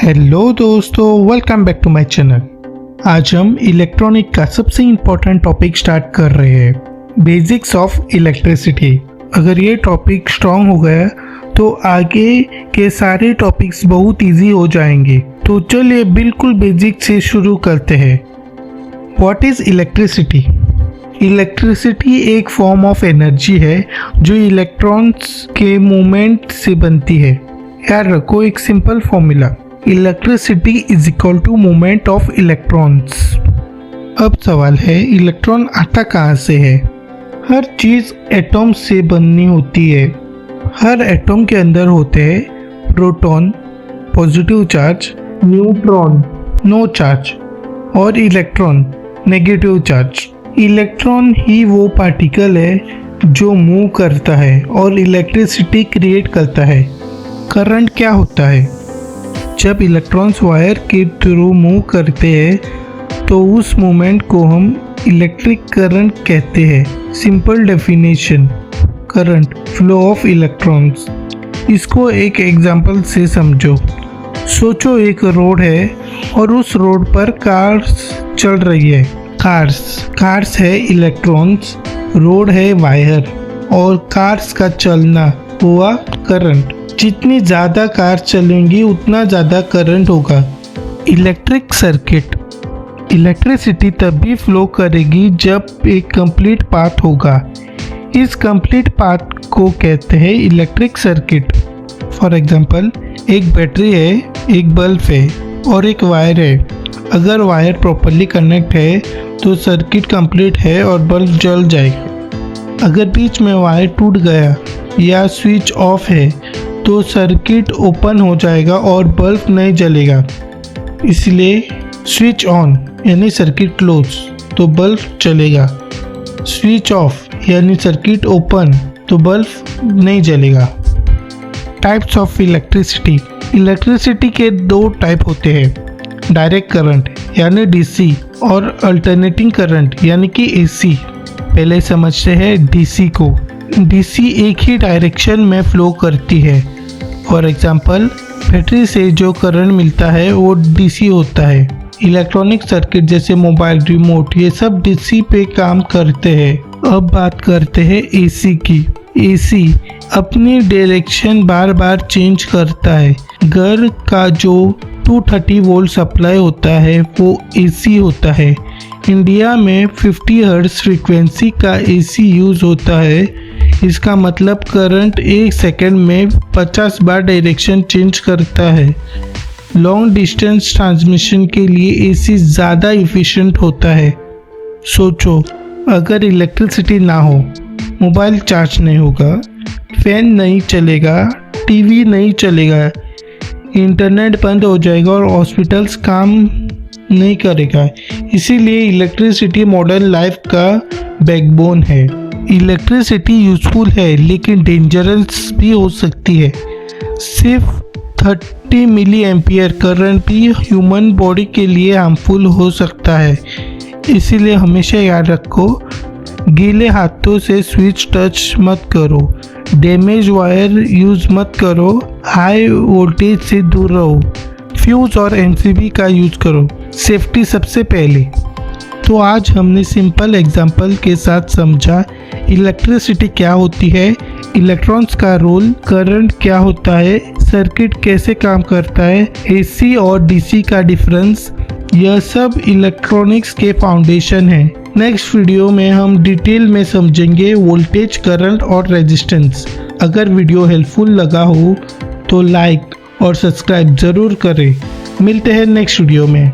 Hello दोस्तों, welcome back to my channel. आज हम इलेक्ट्रॉनिक का सबसे इम्पोर्टेंट टॉपिक स्टार्ट कर रहे हैं, बेसिक्स ऑफ इलेक्ट्रिसिटी। अगर ये टॉपिक स्ट्रॉन्ग हो गया तो आगे के सारे टॉपिक्स बहुत इजी हो जाएंगे। तो चलिए बिल्कुल बेसिक से शुरू करते हैं। What is electricity? इलेक्ट्रिसिटी एक फॉर्म ऑफ एनर्जी है जो इलेक्ट्रॉन्स के मूवमेंट से बनती है। याद रखो एक simple formula, electricity is equal to movement of electrons. अब सवाल है, इलेक्ट्रॉन आता कहाँ से है? हर चीज़ एटॉम से बननी होती है। हर एटॉम के अंदर होते हैं proton positive charge, neutron no charge और इलेक्ट्रॉन नेगेटिव चार्ज। इलेक्ट्रॉन ही वो पार्टिकल है जो मूव करता है और इलेक्ट्रिसिटी क्रिएट करता है। करंट क्या होता है? जब इलेक्ट्रॉन्स वायर के थ्रू मूव करते हैं तो उस मूवमेंट को हम इलेक्ट्रिक करंट कहते हैं। Simple definition, current flow of electrons. इसको एक एग्जांपल से समझो। सोचो एक रोड है और उस रोड पर कार्स चल रही है। कार्स है इलेक्ट्रॉन्स, रोड है वायर और कार्स का चलना हुआ करंट। जितनी ज़्यादा कार चलेंगी उतना ज़्यादा करंट होगा। इलेक्ट्रिक सर्किट, इलेक्ट्रिसिटी तभी फ्लो करेगी जब एक कंप्लीट पाथ होगा। इस कंप्लीट पाथ को कहते हैं इलेक्ट्रिक सर्किट। फॉर एग्जांपल, एक बैटरी है, एक बल्ब है और एक वायर है। अगर वायर प्रॉपरली कनेक्ट है तो सर्किट कंप्लीट है और बल्ब जल जाएगा। अगर बीच में वायर टूट गया या स्विच ऑफ है तो सर्किट ओपन हो जाएगा और बल्ब नहीं जलेगा। इसलिए स्विच ऑन यानी सर्किट क्लोज तो बल्ब चलेगा, स्विच ऑफ यानी सर्किट ओपन तो बल्ब नहीं जलेगा। टाइप्स ऑफ इलेक्ट्रिसिटी, इलेक्ट्रिसिटी के दो टाइप होते हैं, डायरेक्ट करंट यानी डीसी और अल्टरनेटिंग करंट यानी कि एसी। पहले समझते हैं डीसी को। डीसी एक ही डायरेक्शन में फ्लो करती है। फॉर एग्जांपल, बैटरी से जो करंट मिलता है वो डीसी होता है। इलेक्ट्रॉनिक सर्किट जैसे मोबाइल, रिमोट, ये सब डीसी पे काम करते हैं। अब बात करते हैं एसी की। एसी अपनी डायरेक्शन बार बार चेंज करता है। घर का जो 230 वोल्ट सप्लाई होता है वो एसी होता है। इंडिया में 50 हर्ट्ज फ्रीक्वेंसी का एसी यूज़ होता है। इसका मतलब करंट एक सेकंड में 50 बार डायरेक्शन चेंज करता है। लॉन्ग डिस्टेंस ट्रांसमिशन के लिए एसी ज़्यादा इफ़िशिएंट होता है। सोचो, अगर इलेक्ट्रिसिटी ना हो, मोबाइल चार्ज नहीं होगा, फैन नहीं चलेगा, टीवी नहीं चलेगा, इंटरनेट बंद हो जाएगा और हॉस्पिटल्स काम नहीं करेगा। इसीलिए इलेक्ट्रिसिटी मॉडर्न लाइफ का बैकबोन है। इलेक्ट्रिसिटी यूजफुल है लेकिन डेंजरस भी हो सकती है। सिर्फ 30 मिली एम्पियर करंट भी ह्यूमन बॉडी के लिए हार्मफुल हो सकता है। इसीलिए हमेशा याद रखो, गीले हाथों से स्विच टच मत करो, डैमेज वायर यूज़ मत करो, हाई वोल्टेज से दूर रहो, फ्यूज और एमसीबी का यूज़ करो। सेफ्टी सबसे पहले। तो आज हमने सिंपल एग्जाम्पल के साथ समझा इलेक्ट्रिसिटी क्या होती है, इलेक्ट्रॉन्स का रोल, करंट क्या होता है, सर्किट कैसे काम करता है, एसी और डीसी का डिफरेंस। यह सब इलेक्ट्रॉनिक्स के फाउंडेशन है। नेक्स्ट वीडियो में हम डिटेल में समझेंगे वोल्टेज, करंट और रेजिस्टेंस। अगर वीडियो हेल्पफुल लगा हो तो लाइक और सब्सक्राइब ज़रूर करें। मिलते हैं नेक्स्ट वीडियो में।